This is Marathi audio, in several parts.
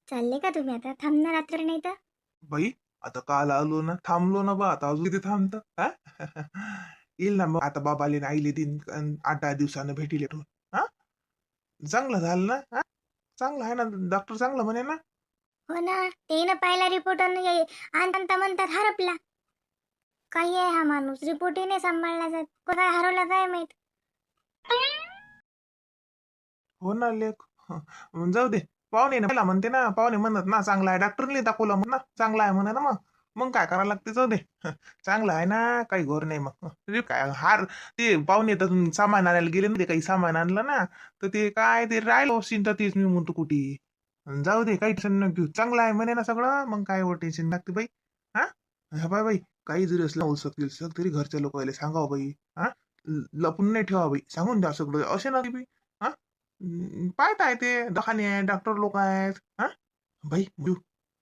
चालले का तुम्ही आता? थांबणार रात्र नाही तर? बाई, आता काल आलो ना, थांबलो ना बा, आता अजून किती थांबत हा? येईल ना मग आता बाबाले ना आईले दिन 8-10 दिवसानं भेटील येतो. हा, चांगलं झालं ना. हा, चांगलं आहे ना, डॉक्टर चांगलं म्हणे ना. हो ना. ते ना पाहिला रिपोर्ट आणता म्हणतात हरपला. काही आहे हा माणूस, रिपोर्टही नाही सांभाळला जात. काय हरवला काय माहित. हो ना लेख. जाऊ दे. पाहुणे ना पहिला म्हणते ना, पाहुणे म्हणत ना चांगला आहे, डॉक्टरने दाखवलं म्हण ना चांगला आहे म्हणे ना. मग मग काय करायला लागते, जाऊ दे. चांगलं आहे ना, काही घोर नाही. मग अरे काय हार, ते पाहुणे तर सामान आणायला गेले ना, ते काही सामान आणलं ना, तर ते काय ते राहिलं चिंता, तेच मी म्हणतो कुठे. जाऊ दे, काही टेन्शन न घेऊ, चांगलं आहे म्हणे ना सगळं, मग काय वर टेन्शन लागते बाई. हा, हा बाय बाई, काही जरी असलं होऊ शकतील तरी घरच्या लोकांना सांगावं बाई. हा, लपून नाही ठेवा बाई, सांगून द्या सगळं, असे ना बाई. हा, पाहत आहे ते दखाने आहे, डॉक्टर लोक आहेत. हा बाई देऊ,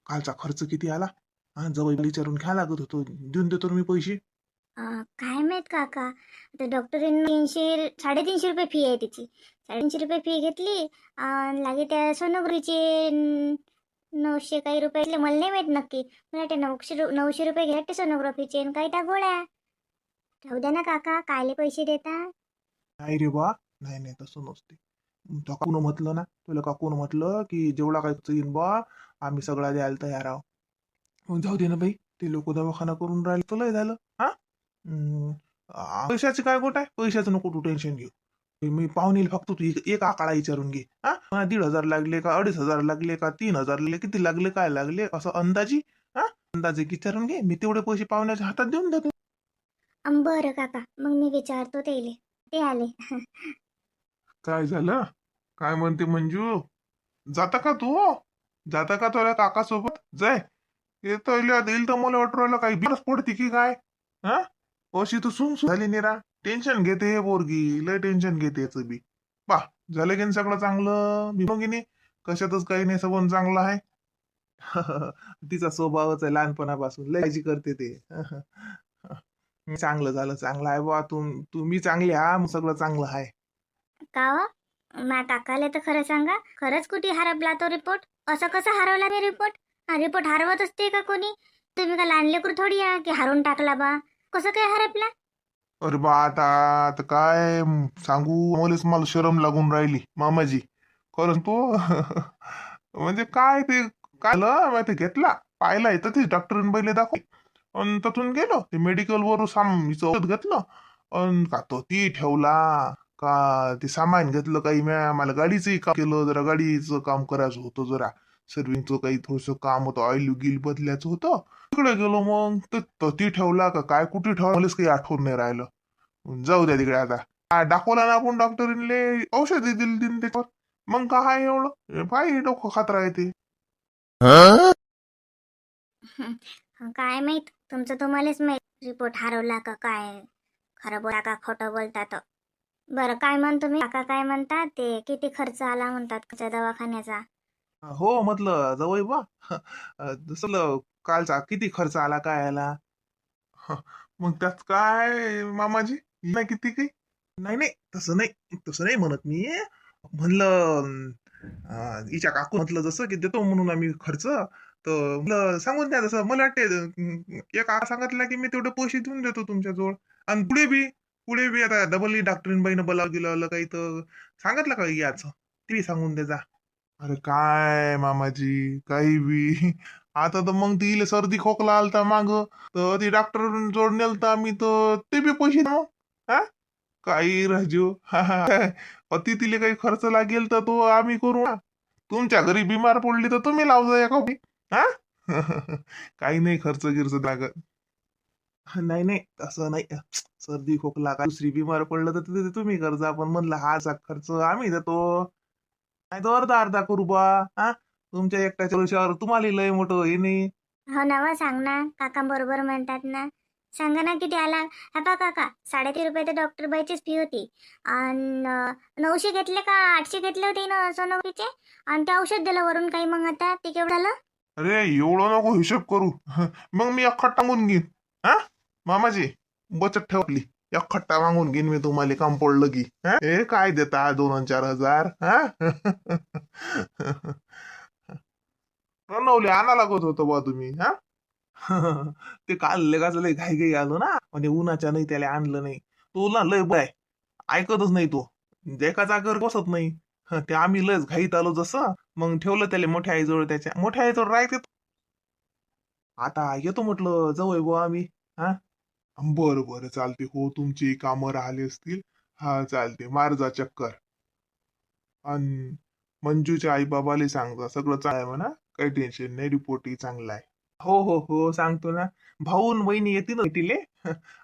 कालचा खर्च किती आला. हा, जवळ विचारून घ्या लागत होतो, देऊन देतो ना मी पैसे. काय माहित काका. आता डॉक्टरीन 300 350 रुपये फी आहे तिची. 350 रुपये फी घेतली. लागे त्या सोनोग्राफीचे 900 काही रुपये, मला नाही माहित नक्की. मला वाटते 900 रुपये घ्या सोनोग्राफीचे, आणि काही त्या गोळ्या. राहू द्या ना काका, कायले पैसे देता. नाही रे बा, नाही नाही, तसं नसते. तो काकून म्हटलं ना, तुला काकून म्हटलं की जेवढा काही येईन बा, आम्ही सगळा द्यायला तयार आहोत. मग जाऊ दे ना बाई, ते लोक दवाखाना करून राहिले तर लय झालं. हा, पैशाचं काय गोट आहे, पैशाचं नको तू टेन्शन घेऊ. मी पाहुणेल फक्त तू एक आकडा विचारून घे. हा, मला 1,500 लागले का, 2,500 लागले का, 3,000 लागले, किती लागले, काय लागले, असं अंदाजी. हा, अंदाजे विचारून घे, मी तेवढे पैसे पाहुण्याच्या हातात देऊन देतो. बरं काका, मग मी विचारतो त्याले. ते आले. काय झालं, काय म्हणते मंजू, जाता का तू, जाता का तुला काकासोबत जाय. येतो येईल तर मला वाटू राहिलं काही बिरच पडते की काय. हा, अशी तर सुन झाली निरा. टेन्शन घेते हे पोरगी, लय टेन्शन घेते याचं बी. पा, झालं की नाही सगळं चांगलं बिमोगिनी, कशातच काही नाही, सबन चांगलं आहे. तिचा स्वभावच आहे लहानपणापासून, लय काळजी करते ते. चांगलं झालं, चांगलं आहे बा, तुम्ही चांगले हा, मग सगळं चांगलं आहे. का हो? मा काकाले तर खरं सांगा, खरंच कुठे हरपला तो रिपोर्ट? असं कसं हरवला रे रिपोर्ट? हा रिपोर्ट हरवत असते का कोणी? तुम्ही का लहान लेकरू थोडी आहे की हरवून टाकला बा? कसं काय हरपला? अरे बा, आता आता काय सांगू, मला शरम लागून राहिली मामाजी. खरंच तो म्हणजे काय ते, काय झालं माहिती, घेतला पाहिला तर ते डॉक्टरीन पहिले दाखव, आणि तिथून गेलो ते मेडिकल वर औषध घेतलं, आणि का तो ती ठेवला, का ते सामान घेतलं काही, मला गाडीचंही काम केलं, जरा गाडीचं काम करायचं होतं, जरा सर्विंगचं काही थोडस काम होतं, ऑइल गिल बदलायचं होतं. तिकडे गेलो, मग ती ठेवला का काय, कुठे ठेवला मलाच काही आठवण नाही राहिलं. जाऊ द्या तिकडे आता. दाखवला ना आपण डॉक्टरीनले, औषधी दिली दिन त्याच्यावर. मग काय एवढं पाय डोकं खात राहते. काय माहित, तुमचं तुम्हालाच माहित रिपोर्ट हरवला का काय, खरं बोला का खोटं बोलता तर. बरं, काय म्हणतो मी काका, काय म्हणतात ते, किती खर्च आला म्हणतात तुमच्या दवाखान्याचा? हो म्हटलं जवळ बा. दुसरं कालचा किती खर्च आला काय आला. मग त्यात काय मामाजी, नाही किती काही. नाही नाही, तसं नाही म्हणत मी. म्हणलं हिच्या काकू म्हटलं जसं की देतो म्हणून आम्ही खर्च, तर म्हणलं सांगून द्या जसं मला वाटते. एक सांगितलं की मी तेवढे पैसे देऊन देतो तुमच्या जवळ. आणि पुढे बी आता डबल डॉक्टरीन बाईनं बोलाव गेलं काही तर सांगितलं का याचं, ते सांगून दे जा. अरे काय मामाजी, काही बी. आता तर मग तिला सर्दी खोकला आलता माग, तर ती डॉक्टर जोड नेलता आम्ही, तर ते बी पैसे ना. हा, काही राजू. अति तिले काही खर्च लागेल तर तो आम्ही करू ना. तुमच्या घरी बिमार पडली तर तुम्ही लाव जा एका. हा. काही नाही खर्च गिर्च लागत. नाही नाही, तसं नाही. सर्दी खोकला काय दुसरी बिमार पडलं तर ते तुम्ही कर्जा, पण म्हणलं हाचा खर्च आम्ही देतो. नाही तर अर्धा अर्धा करू बा. हा, तुमच्या एकट्याच्या वर्षावर तुम्हाला लय मोठं हे नाही. हो ना, व सांग ना काका, बरोबर म्हणतात ना. सांगा ना किती आला. हा पा काका, 350 रुपये तर डॉक्टर बाईचीच फी होती. आणि 900 घेतले का 800 घेतले होते ना सोनोग्राफीचे. आणि ते औषध दिलं वरून काही, मग आता ते केवढं झालं? अरे एवढं नको हिशोब करू. मग मी अख्खा मागून घेईन. हा, मामाजी, बचत ठेवली. अख्खट्टा मागून घेईन मी तुम्हाला, काम पडलं की. हे काय देता 2 आणि 4 हजार. हा. प्रणवले आणा लागत होतं बा तुम्ही हा. ते काल लगाच लय घाई घाई आलो ना म्हणजे उन्हाच्या नाही त्याला आणलं नाही. तुला लय बाय ऐकतच नाही तो. एका जागेवर बसत नाही. ते आम्ही लयच घाईत आलो जसं मग ठेवलं त्याला मोठ्या आईजवळ त्याच्या मोठ्या आईजवळ राहते. आता येतो म्हटलं जवळ बुवा आम्ही हा. बरं बरं चालते हो तुमची कामं राहिली असतील. हा चालते मार जा चक्कर. आणि मंजूच्या आई बाबाला सांगता सगळं चांगलं आहे म्हणा. काही टेन्शन नाही रिपोर्टही चांगला आहे. हो हो हो सांगतो ना. भाऊ न वहिनी येतील ना तिले.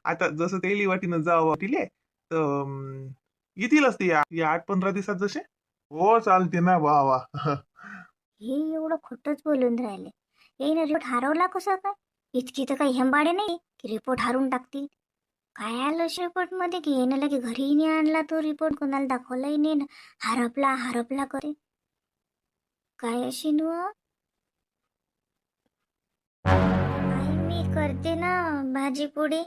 आता जसं तेली वाटीनं जावं तिले तर येतीलच ते या 8-15 दिवसात जसे. हो चालते ना वा वा. हे एवढं खोटंच बोलून राहिले. येईन रिपोर्ट हरवला कसं काय? इतकी तर काही हेंबाडे नाही की रिपोर्ट हारून टाकतील. काय आलं रिपोर्ट मध्ये की येणं लगे घरीही नाही आणला तो रिपोर्ट कोणाला दाखवलाही नाही ना. हरपला हरपला करे काय अशी न आई मी करते ना भाजी पोळी.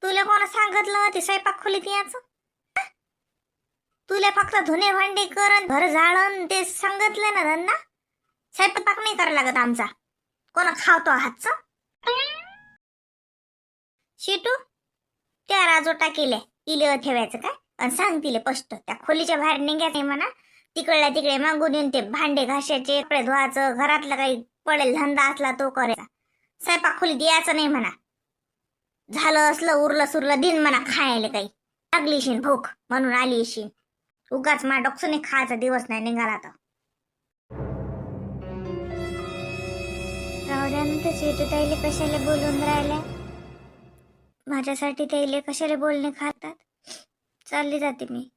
तुला कोण सांगितलं ते स्वयंपाक खोलीत याचं? तुला फक्त धुणे भांडी करण घर झाडण ते सांगितलं ना धंदा. स्वयंपाक नाही करायला लागत आमचा. कोण खावतो हातचा शिटू त्या राजोटा केल्या इले ठेवायचं काय आणि सांग तिले स्पष्ट त्या खोलीच्या बाहेर निघायचं नाही म्हणा. तिकडल्या तिकडे मागून येऊन ते भांडे घासायचे कपडे धुवायचं घरातला काही पडेल धंदा असला तो करायचा. स्वयंपाक खोली द्यायचं नाही म्हणा. झालं असलं उरलं सुरलं दिन म्हणा खायला काही लागली शिन भूक म्हणून आली शिन. उगाच मा डॉक्टरने खायचा दिवस नाही निघाला तर. राहू द्या ना तर स्वीटू ताईले कशाला बोलून राहिल्या. माझ्यासाठी ताईले कशाला बोलणे खातात. चालली जाते मी.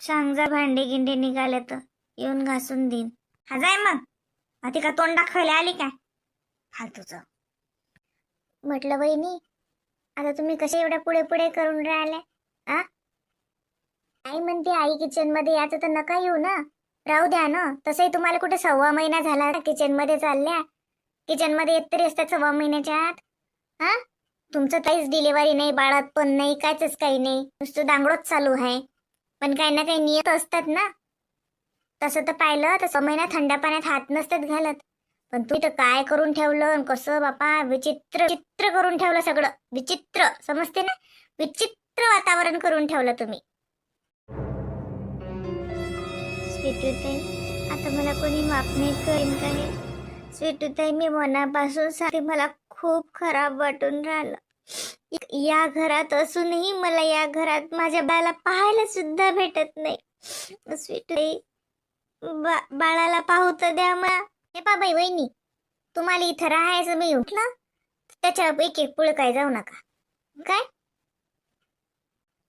सांग जा भांडे गिंडे निघाले तर येऊन घासून देईन. हा जाय मग. आता का तोंड दाखवायला आली काय फालतूचं. म्हटलं वहिनी आता तुम्ही कसे एवढ्या पुढे पुढे करून राहिल्या. आ आई म्हणते आई किचन मध्ये याचं तर नका येऊ ना. राहू द्या ना. तसंही तुम्हाला कुठे 1.25 महिना झाला किचन मध्ये चालल्या. किचन मध्ये येत तरी असतात 1.25 महिन्याच्या आत. हा तुमचं काहीच डिलिव्हरी नाही बाळात पण नाही कायच काही नाही नुसतं दांगडोच चालू आहे. पण काही ना काही नियत असतात ना. तसं तर पाहिलं तर 6 महिना थंड पाण्यात हात नसतात घालत. पण तू तर काय करून ठेवलं कसं बापा विचित्र चित्र करून ठेवलं सगळं विचित्र समजते ना. विचित्र वातावरण करून ठेवलं तुम्ही. स्वीटूताई आता मला कोणी माफ नाही करेन काय. स्वीटूताई मी मनापासून सांगते मला खूप खराब वाटून राहिलं. या घरात असूनही मला या घरात माझ्या बाळाला पाहायला सुद्धा भेटत नाही. स्वीटूताई बाळाला पाहू तर द्या मला. हे पा बाई वहिनी तुम्हाला इथं राहायचं मी उठलं त्याच्या एक एक पुढे काय जाऊ नका काय.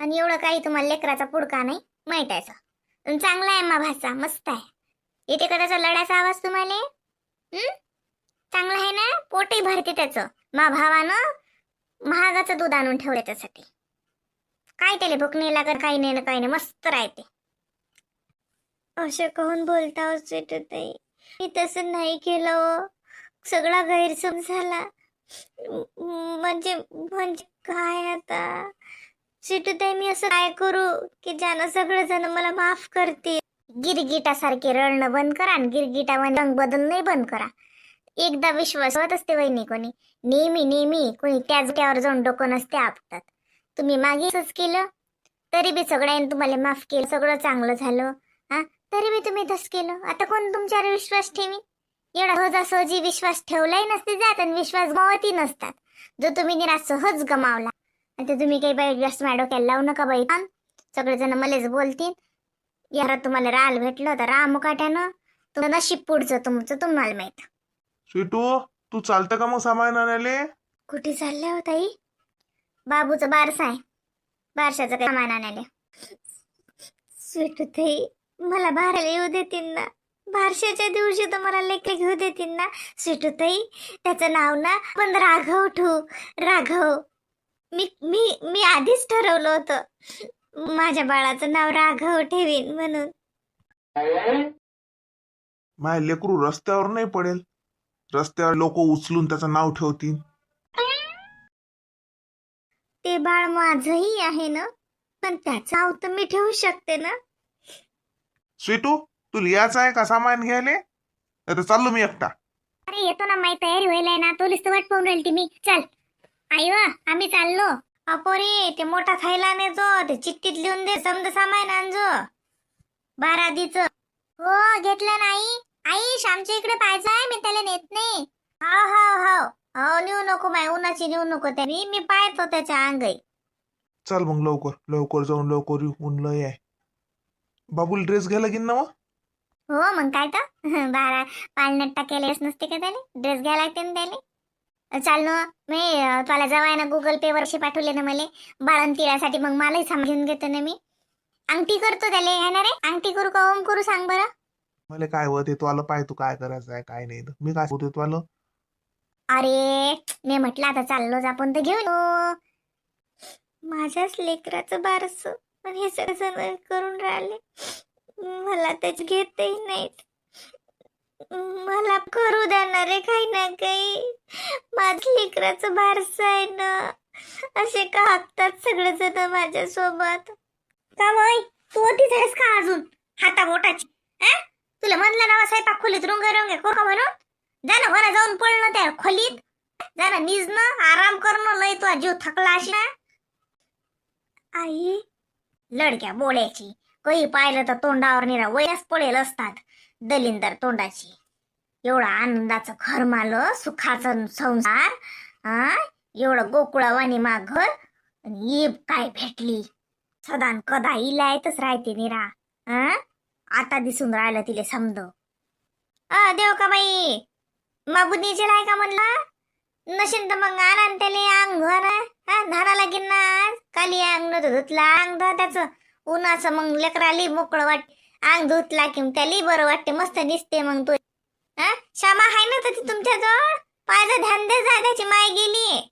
आणि एवढं काही तुम्हाला लेकराचा पुडका नाही माहित आहे. चांगला आहे मा भाषा मस्त आहे. येते का त्याचा लढ्याचा आवाज तुम्हाला. चांगला आहे ना पोटही भरते त्याचं. मा भावानं महागाचं दूध आणून ठेवलं त्यासाठी. काय त्याला भूक नाही लागत काही नाही ना काही नाही मस्त राहते. असं कहून बोलता ताई मी तसं नाही केलं. सगळा गैरसमज झाला. म्हणजे म्हणजे काय आता ताई मी असं काय करू की ज्यानं सगळे जण मला माफ करते. गिरगिटासारखे रडणं बंद करा आणि गिरगिटावर रंग बदल नाही बंद करा. एकदा विश्वास होत असते वहिनी कोणी नेहमी नेहमी कोणी त्याच त्यावर जाऊन डोकं नसते आपतात. तुम्ही मागेच केलं तरी बी सगळ्यांनी तुम्हाला माफ केलं सगळं चांगलं झालं. हा तरी बी तुम्ही तस केलं. आता कोण तुमच्यावर विश्वास ठेवी. एवढा सहजासहजी विश्वास ठेवलाही नसते जात आणि विश्वास गमावतही नसतात. जो तुम्ही निरा सहज गमावला. आता तुम्ही काही बाई जास्त डोक्याला लावू नका बाई. सगळेजण मलाच बोलतील. यार तुम्हाला राल भेटलं तर राहा मुकाट्यानं. तुमचं नशीब पुढचं तुमचं तुम्हाला माहित. स्वीटू तू चालतं का मग सामान आणायला. कुठे चालल्या हो ताई. बाबूचं बारसा आहे. बारशाचं काय सामान आणायला. स्वीटू ताई मला बाहेर येऊ देतील ना. बारशाच्या दिवशी तर मला लेकरे घेऊ देतील ना. स्वीटू ताई त्याचं नाव ना पण राघव ठेवू. राघव मी मी मी आधीच ठरवलं होतं माझ्या बाळाचं नाव राघव ठेवीन म्हणून. माय लेकरू रस्त्यावर नाही पडेल. रस्त्यावर लोक उचलून त्याचं नाव ठेवतील. ते बाळ माझंही आहे ना पण त्याचं नाव तर मी ठेवू शकते ना. स्वीटू तुला याच आहे का सामान घ्यायला. आता चाललो मी एकटा. अरे येतो ना, माझी तयारी व्हायला ना, तोलीच तर वाट पाहून राहील ती मी. चल आई वा, आम्ही चाललो. अपोरी ते मोठा थैला नेजो, ते चिठ्ठीत लिहून दे समद सामान आणजो 12 हो घेतलं नाही आई, श्यामच्या इकडे पाहायचंय, मी त्याला नेत नाही. हो हो हो हो, नेऊ नको माय, उन्हाची नेऊ नको त्याने, मी पाहतो त्याच्या अंगई. चल मग लवकर लवकर जाऊन लवकर येऊ, ऊन लय आहे. बाबूला ड्रेस घ्यायला लागेल ना मग. हो मग काय तर 12 पाळण्यात टाकायलाच नसते का त्याला, ड्रेस घ्यायला लागते ना त्याला. चाल ना, मी तुला जवाय ना गुगल पे वरशी पाठवले ना मला बाळन तिळासाठी, मग मलाही समजून घेतो ना मी. अंगठी करतो त्याला, आहे ना रे, अंगठी करू का ओम करू सांग बरं. मला काय होते तू आलं, पाय तू काय करायचं आहे काय नाही, मी काय होते तू आलं. अरे मी म्हटलं आता चाललोच आपण तर घेऊन येऊ. माझ्याच लेकराचं बारस पण हे सगळं करून राहिले, मला त्याच घेतही नाही. मला करू देणार रे काही ना काही, माझ्या लेकराचं बारस आहे ना. असे का हाकतात सगळेजण माझ्यासोबत. का बाई तू होतीच आहेस का अजून हाता बोटाची? तुला म्हणलं ना स्वयंपाक खोलीत रुंगे रुंगे करू का म्हणून? जा ना वर जाऊन पडणं त्या खोलीत, जा ना निजणं आराम करणं, लय तुझा जीव थकला अशी ना. आई लडक्या बोळ्याची, काही पाहिलं तर तोंडावर निरा वयस पडेल असतात, दलिंदर तोंडाची. एवढं आनंदाचं घर मालं, सुखाचं संसार, एवढं गोकुळावाणी घर, आणि येब काय भेटली, सदान कदा इलायतच राहते निरा. आता दिसून राहिलं तिले समज. देव का बाई, मागुनीचे राय का म्हणलं, नशीन तर मग आण त्याले अंग धारा लागेल ना. काली अंग न धुतला, अंग धुवा त्याचं उन्हाचं, मग लेकराली मोकळं वाटते. अंग धुतला की त्याला बरं वाटते, मस्त दिसते मग तू. श्यामा हाय ना तर तुमच्या जवळ, पायचं ध्यान दे जा, त्याची माय गेली.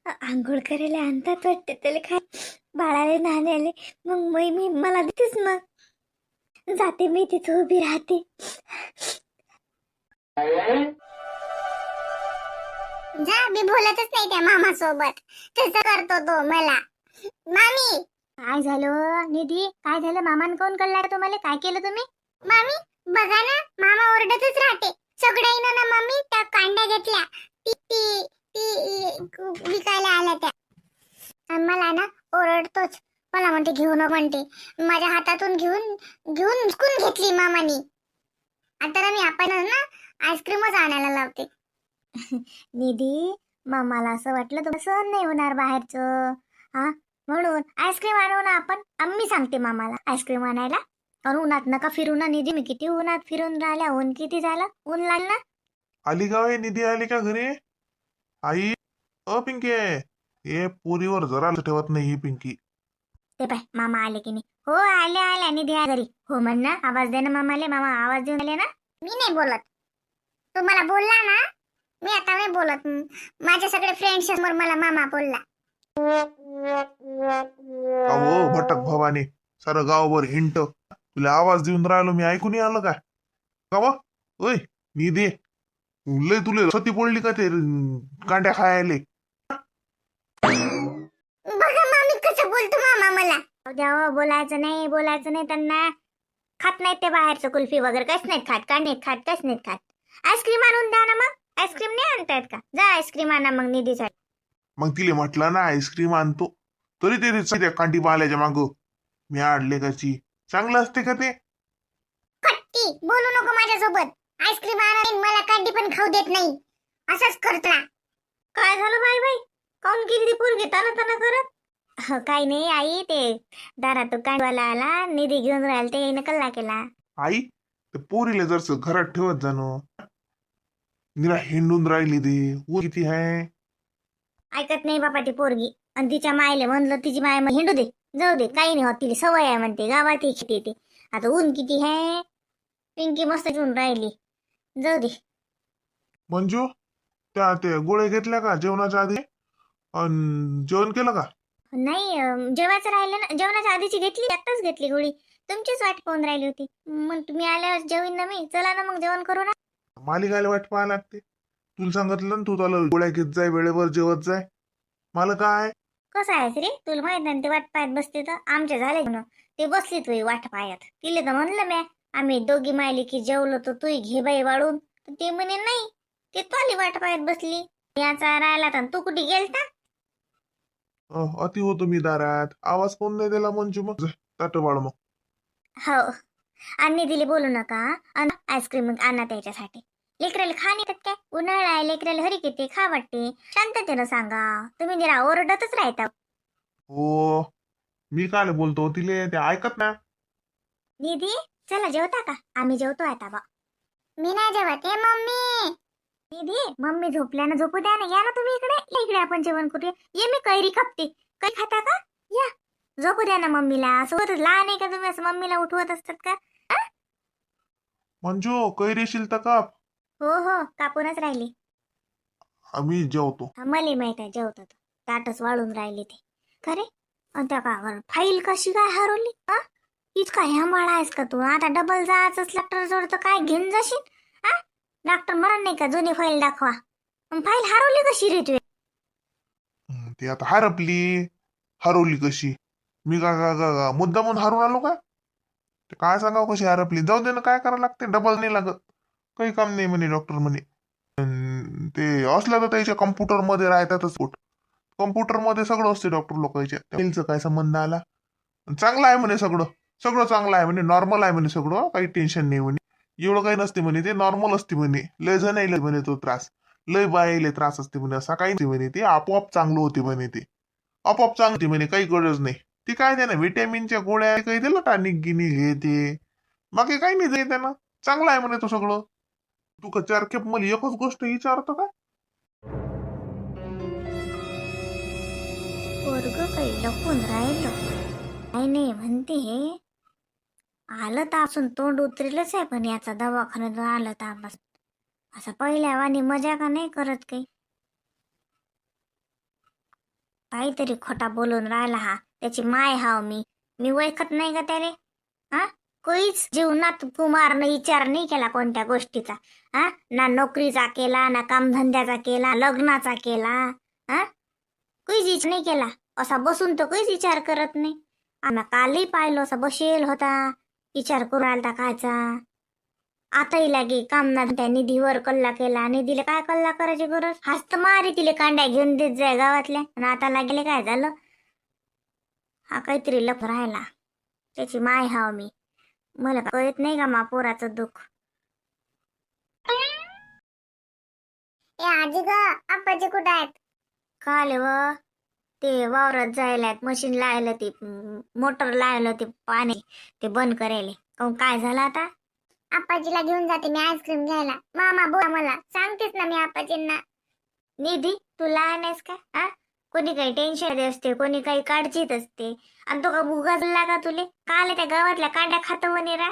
आंघोळ करायला आणतात वाटते त्याला, काय बाळाले नाण्याले, मग मी मला देतेच, मग जाते मी तिथं उभी राहते. जा, मी बोलतच नाही त्या मामा सोबत, तसं करतो तो मला. मामी काय झालं निधी, काय झालं, मामान कोण कळला तुम्हाला, काय केलं तुम्ही? मामी बघा ना, मामा ओरडतच राहते सगळ्यांना ना. मामी त्या कांड्या घेतल्या, ती ती ती विकायला आल्या त्या, आणि मला ना ओरडतोच. मला म्हणते घेऊ न, म्हणते माझ्या हातातून घेऊन घेऊन उचकून घेतली मामानी. आता ना मी आपण ना आईस्क्रीमच आणायला लावते. निधी मला असं वाटलं तुला सहन नाही होणार बाहेरचं, म्हणून आईस्क्रीम आणू ना आपण. आम्ही सांगते मामाला आईस्क्रीम आणायला, आणि उन्हात नका फिरू ना निधी, मी किती उन्हात फिरून राहिल्या, ऊन किती झालं, ऊन लागलं ना. आली का वे निधी, आली का घरी? आई पिंकी, हे पोरीवर जरा ठेवत नाही ही पिंकी. ते पाय मामा आले की नाही. हो आले आले निधी आहे घरी. हो म्हण ना, आवाज दे ना मामाले, मामा आवाज देऊन आले ना. मी नाही बोलत, तू मला बोलला ना, मी आता नाही बोलत. माझ्या सगळे फ्रेंड्स समोर मला मामा बोलला. अहो भटक भवानी, सारं गावभर हिंट, तुला आवाज देऊन राहिलो मी, ऐकून नाही आलं काय? का व ओय निधी, लय तुले सती पडली का ते कांड्या खायले? बघा मामी कसं बोलतो मामा मला. द्यावं, बोलायचं नाही त्यांना. खात नाहीत ते बाहेरचं कुल्फी वगैरे काहीच नाहीत खात, कांडे खात, काहीच नाहीत खात. आईस्क्रीम आणून द्या ना मग. आईस्क्रीम नाही आणतायत का? जा आईस्क्रीम आणा मग निधीसाठी. मग तिले म्हटलं ना आईस्क्रीम आणतो, तरी ते कांडी पाल्याच्या माग मी आणले कशी. चांगलं असते का ते? कट्टी बोलू नको माझ्यासोबत. आईस्क्रीम आणा, मला कांडी पण खाऊ देत नाही, असंच करतला. काय झालं बाई काऊन केली ती पोरगी ताना करत? काही नाही आई, ते दारात कांडवाला आला, निधी घेऊन राहिला, ते नकल्ला केला. आई ते पोरीला जर घरात ठेवत जाणं, निरा हिंडून राहिली ते, ऊन किती आहे. ऐकत नाही बापा ती पोरगी, आणि तिच्या मायले म्हणलं तिची माय मग हिंडू दे, जाऊ दे, काही नाही होत, तिला सवय आहे म्हणते, गावात येते. आता ऊन किती आहे, पिंकी मस्त घेऊन राहिली, जाऊ दे. मंजू, ते गोळे घेतल्या का जेवणाच्या आधी? जेवण केलं का? नाही जेवायचं राहिलं ना, जेवणाच्या आधीची घेतली, आत्ताच घेतली गोळी. तुमचीच वाट पाहून राहिली होती, मग तुम्ही आल्यावर जेवीन ना मी. चला ना मग जेवण करू ना. मालिकाला वाट पाहा लागते, तुला सांगितलं ना, तू त्याला गोळ्या घेत जाय, वेळेवर जेवत जाय. मला काय कसं आहे रे, तुला माहित नाही ते वाट पाहत बसते तर. आमचे झाले ना ते बसली तुही वाट पाहत, तिले तर म्हणलं मी, आम्ही दोघी मायली की जेवलो तर तू घे बाई वाढून, तर ते म्हणे नाही, ते तोली वाट पाहत बसली. याचा राहिला तर तू कुठे गेलता? अति होतो मी दारात, आवाज कोण नाही दिला मंजू? मग ताट वाढ मग. हो. आणि दिली बोलू नका. आणि आईस्क्रीम आणा त्याच्यासाठी. लेकराला खा नाही काय? उन्हाळा आहे, लेकराला हरी किती खा वाटते. शांततेनं सांगा. तुम्ही जरा ओरडतच राहता. हो, मी काय बोलतो तिले, ते ऐकत ना. निधी, चला जेवता का? आम्ही जेवतो आता बा. मी नाही जेवत आहे मम्मी. निधी, मम्मी झोपल्यानं झोपू द्या ना. या ना तुम्ही इकडे. इकडे आपण जेवण करूया. ये, मी कैरी खपते. काही खाता का? या, झोपू द्या ना मम्मीला. सोबतच लहान आहे का तुम्ही, असं मम्मीला उठवत असतात का? मंजू कैरी शिलता का? हो हो, कापूनच राहिली. आम्ही जेवतो. मला माहित आहे जेवतात. ताटच वाळून राहिले ते. खरे, आणि त्या का फाईल कशी काय हरवली? हा, इतका हेमाळा आहेस का तू? आता डबल जायचं डॉक्टर जवळ तर काय घेऊन जाशील? हा, डॉक्टर म्हणत नाही का जुनी फाईल दाखवा? फाईल हरवली कशी रे तू? ती आता हरवली कशी? मी का मुद्दामून हरून आलो का? ते काय सांगावं कशी हरपली? जाऊ दे ना, काय करावं लागते, डबल नाही लागत. काही काम नाही म्हणे डॉक्टर म्हणे. ते असलं तर त्याच्या कम्प्युटर मध्ये राहतातच कुठ. कम्प्युटर मध्ये सगळं असते डॉक्टर लोकांच्या. त्याचं काय संबंध आला? चांगलं आहे म्हणे सगळं. सगळं चांगलं आहे म्हणे, नॉर्मल आहे म्हणे सगळं, काही टेन्शन नाही म्हणे. एवढं काही नसते म्हणे, ते नॉर्मल असते म्हणे. लय जण येईल म्हणे तो त्रास. लय बायले त्रास असते म्हणे, असा काही नाही म्हणे. ते आपोआप चांगलं होते म्हणे. ते आपोआप चांगली होते म्हणे, काही गरज नाही. ती काय त्यानं व्हिटॅमिनच्या गोळ्या काही दिलं, टॉनिक गिनिक हे ते. बाकी काही नाही ते त्यानं. चांगलं आहे म्हणे तो सगळं. तू का चार खेप मला एकच गोष्ट विचारतो का? पोरग काही लपून राहिलं. काही नाही म्हणते हे. आलं तर असून तोंड उतरेलच आहे, पण याचा दवाखान्यात आलं तर बस. असं पहिल्या वाणी मजा का नाही करत काही. काहीतरी खोटा बोलून राहिला हा. त्याची माय हाव मी. मी ओळखत नाही का त्याले? हा, कोणीच जीवनात कुमारनं विचार नाही केला कोणत्या गोष्टीचा. हा, ना नोकरीचा केला, ना कामधंद्याचा केला, लग्नाचा केला. हा, काहीच विचार नाही केला. असा बसून तर काहीच विचार करत नाही. आम्ही कालही पाहिलो, असा बसेल होता, विचार करू राहिलता कायचा. आताही लागे कामना त्या निधीवर कल्ला केला. निधीला काय कल्ला करायची गरज? हास्त मारी तिले कांड्या घेऊन देत जाय गावातल्या. आणि आता लागले काय झालं? हा काहीतरी लप राहिला. त्याची माय हाव मी. मला कळत नाही का मा पोराचं दुःख. ए आजी ग, आप्पाजी कुठं आहेत? काल व ते वावरात जायला मशीन लायला, ते मोटर लायला, ते पाणी ते बंद करायला. काहून काय झालं आता? आप्पाजीला घेऊन जाते मी आईस्क्रीम घ्यायला. मामा बोला, मला सांगतेस ना मी आप्पाजींना. निधी, तू लहान आहेस का? हा, कोणी काही टेन्शन असते, कोणी काही काळजीत असते. आणि तो का भुगा झाला का तुले? काल त्या गावातल्या कांड्या खातो म्हणे रा.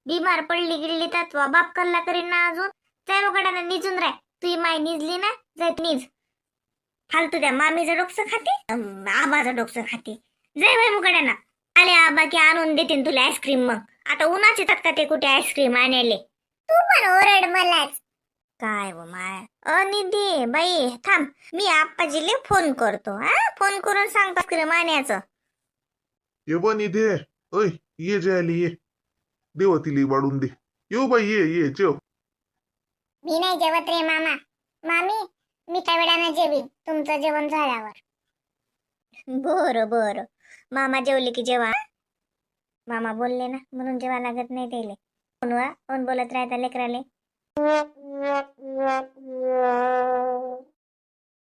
बिमार पडली गिडली तर तू बाप कल्ला करीन ना अजून. जाय मुकाडाना निजून राह. तुझी माय निजली ना, जाय निज. फालतू त्या मामीचं डोकसं खाते, आबाचं डोकसं खाते. जाय बाई मुकाड्याना. आले आबा की आणून देते तुला आईस्क्रीम. मग आता उन्हाचे येतात का ते कुठे आईस्क्रीम आणायले? तू पण ओरड मलाच. काय व माय निधी बाई, थांब, मी आप्पाजीले फोन करतो. हा, फोन करून सांगतो आईस्क्रीम आणायचं. ये बन इथे. ओय, ये जेवायला ये. देव तिली वाढून दे. येऊ बाई, ये जेव. मी नाही जेवत रे मामा. मामी, मी त्या वेळानं जेवीन तुमचं जेवण झाल्यावर. बरं. मामा जेवले की जेवा. मामा बोलले ना म्हणून जेवा लागत नाही त्याले. कोण बोलत राहता लेकराले?